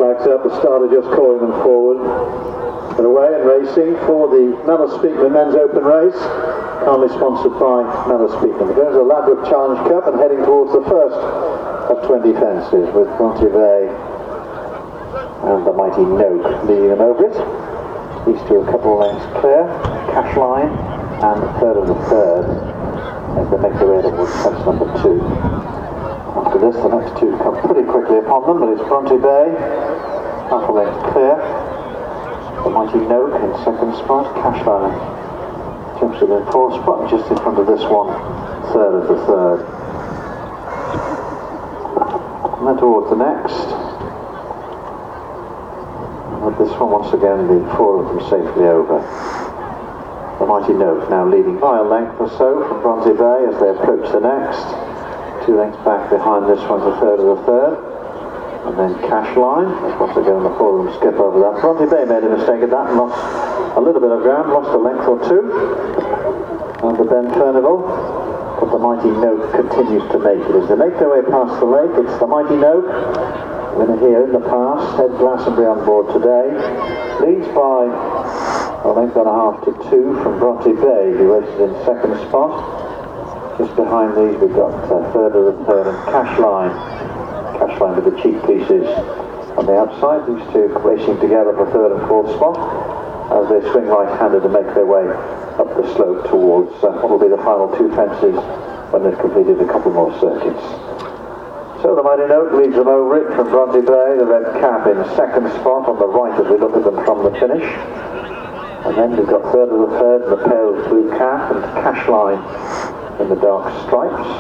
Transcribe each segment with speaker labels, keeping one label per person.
Speaker 1: flags up, the starter just calling them forward. And away and racing for the Mellow Speakman Men's Open Race, kindly sponsored by Mellow Speakman. We're going to the Ladbroke Challenge Cup and heading towards the first of 20 fences with Bronte Bay and the mighty Noak leading them over it. These two a couple of lengths clear, Cash Line and the third of the third as they make their way towards fence number 2. After this, the next two come pretty quickly upon them, but it's Bronte Bay, half a length clear. The mighty Noak in second spot, Cash Line jumps in fourth spot, just in front of this one, third of the third. And then towards the next. And this one, once again, the four of them safely over. The mighty Noak now leading by a length or so from Bronte Bay as they approach the next. 2 lengths back behind this one's the third of the third. And then Cash Line, once again the four of them skip over that. Bronte Bay made a mistake at that and lost a little bit of ground, lost a length or two under Ben Furnival, but the mighty Noak continues to make it. As they make their way past the lake, it's the mighty Noak, winner here in the past, Ed Glastonbury on board today, leads by a length and a half to 2 from Bronte Bay, who races in second spot. Just behind these we've got third of the third and Cash Line. Cash Line with the cheek pieces on the outside. These two racing together for third and fourth spot as they swing right-handed to make their way up the slope towards what will be the final 2 fences when they've completed a couple more circuits. So the mighty Noak leads them over it from Bronte Bay, the red cap in second spot on the right as we look at them from the finish. And then we've got third of the third, the pale blue cap and Cash Line in the dark stripes.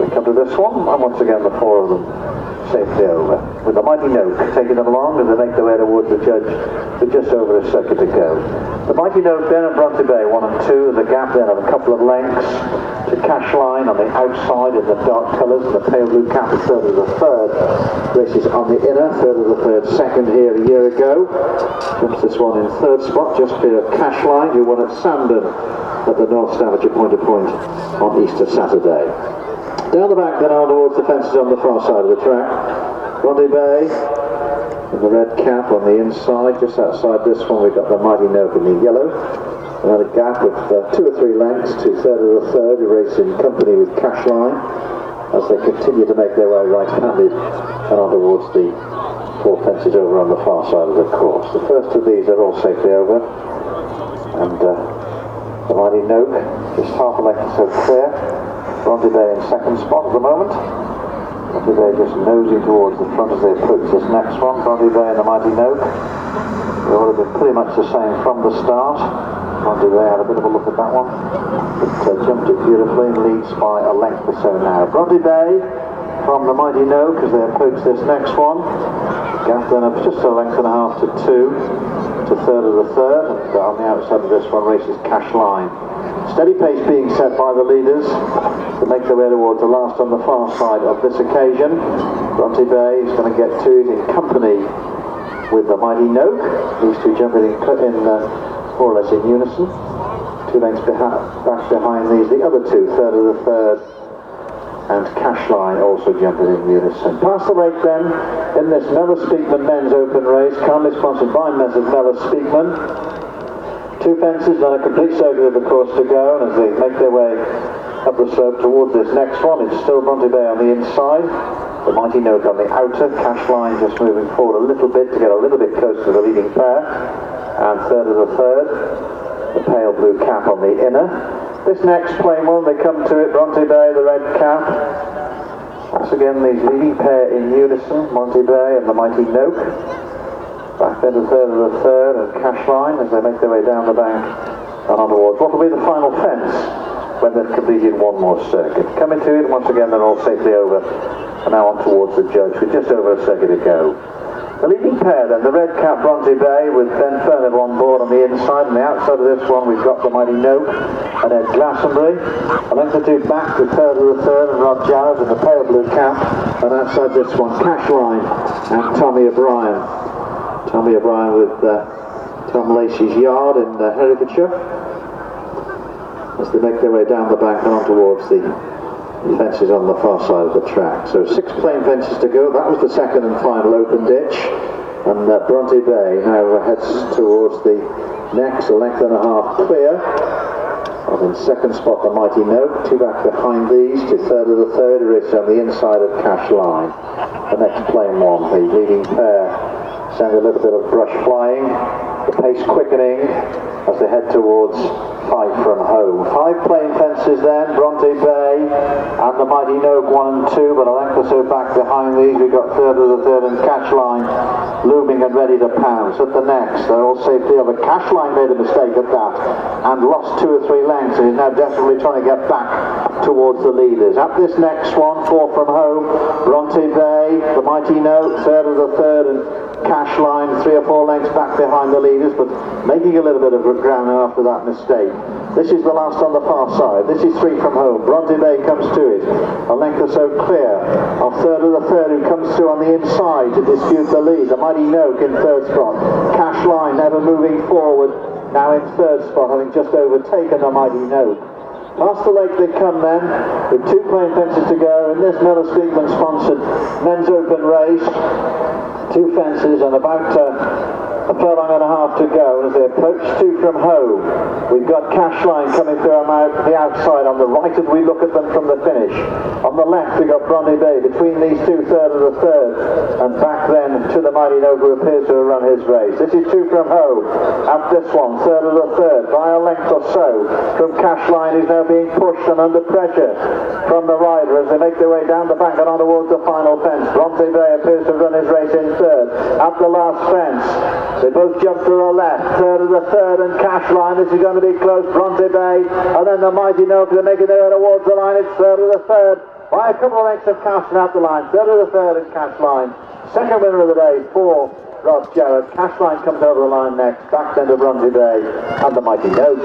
Speaker 1: We come to this one, and once again the four of them safely over, with the mighty Noak taking them along as they make their way towards the judge with just over a circuit to go. The mighty Noak then at Bronte Bay 1 and 2, the gap then of a couple of lengths to Cash Line on the outside in the dark colours, and the pale blue cap is third of the third, races on the inner, third of the third, second here a year ago. Jumps this one in third spot, just clear of Cash Line, who won at Sandon at the North Staffordshire Point to Point on Easter Saturday. Down the back then on towards the fences on the far side of the track. Bronte Bay in the red cap on the inside. Just outside this one we've got the mighty Noak in the yellow. Another gap of 2 or 3 lengths to third of the third, who race in company with Cash Line as they continue to make their way right-handed and on towards the 4 fences over on the far side of the course. The first of these are all safely over, and the mighty Noak just half a length or so clear. Bronte Bay in second spot at the moment. Bronte Bay just nosing towards the front as they approach this next one. Bronte Bay and the mighty Noak. They would have been pretty much the same from the start. Bronte Bay had a bit of a look at that one, but jumped it beautifully and leads by a length or so now. Bronte Bay from the mighty Noak as they approach this next one. Gap then of just a length and a half to 2 to third of the third, and on the outside of this one races Cash Line. Steady pace being set by the leaders to make their way towards the last on the far side of this occasion. Bronte Bay is going to get to it in company with the mighty Noak. These two jumping in more or less in unison. 2 lengths back behind these, the other two, third of the third and Cash Line also jumping in unison. Past the lake then in this Mellow Speakman Men's Open Race, kindly sponsored by Messrs Mellow Speakman. 2 fences, then a complete circuit of the course to go, and as they make their way up the slope towards this next one, it's still Bronte Bay on the inside, the mighty Noak on the outer, Cash Line just moving forward a little bit to get a little bit closer to the leading pair, and third of the third, the pale blue cap on the inner. This next plain one, they come to it, Bronte Bay, the red cap. Once again, these leading pair in unison, Bronte Bay and the mighty Noak. Back then to third of the third and Cash Line as they make their way down the bank and on towards what will be the final fence when they've completed one more circuit. Coming to it, once again they're all safely over and now on towards the judge with just over a circuit to go. The leading pair then, the red cap Bronte Bay with Ben Furnival on board on the inside, and the outside of this one we've got the mighty Noak and Ed Glastonbury. A length or 2 back to third of the third and Rob Jarrett in the pale blue cap, and outside this one Cash Line and Tommy O'Brien. Tommy O'Brien with Tom Lacey's yard in Herefordshire as they make their way down the bank and on towards the Fences on the far side of the track. So 6 plain fences to go. That was the second and final open ditch. And Bronte Bay now heads towards the next, a length and a half clear. And in second spot the Mighty Note, 2 back behind these, to third of the third race on the inside of Cash Line. The next plain one, the leading pair send a little bit of brush flying, the pace quickening as they head towards 5 from home. 5 plain fences then, Bronte Bay and the Mighty Note 1 and 2, but a length or so back behind these we've got third of the third and Cash Line looming and ready to pounce. At the next, they're all safely over. Cash Line made a mistake at that and lost 2 or 3 lengths and is now desperately trying to get back towards the leaders. At this next one, 4 from home, Bronte Bay, the Mighty Note, third of the third and Cash Line 3 or 4 lengths back behind the leaders, but making a little bit of ground after that mistake. This is the last on the far side. This is 3 from home. Bronte Bay comes to it, a length or so clear of third of the third, who comes through on the inside to dispute the lead. The Mighty Note in third spot. Cash Line never moving forward, now in third spot, having just overtaken the Mighty Note. Past the lake they come then, with 2 plain fences to go in this Miller Steedman sponsored men's open race. 2 fences and about a furlong and a half to go. As they approach 2 from home, we've got Cash Line coming through on the outside on the right as we look at them from the finish. On the left we've got Bronte Bay, between these 2, third of the third, and back then to the Mighty Note, who appears to have run his race. This is 2 from home. At this one, third of the third, by a length or so from Cash Line, who's now being pushed and under pressure from the rider as they make their way down the bank and on towards the final fence. Bronte Bay appears to have run his race in third. At the last fence, they both jump to the left, third of the third and Cash Line. This is going to be close, Bronte Bay, and then the Mighty Note, they're making their way towards the line. It's third of the third, by a couple of lengths of Cash Line out the line. Third of the third and Cash Line. Second winner of the day for Ross Jarrett. Cash Line comes over the line next, back then to Bronte Bay and the Mighty Note.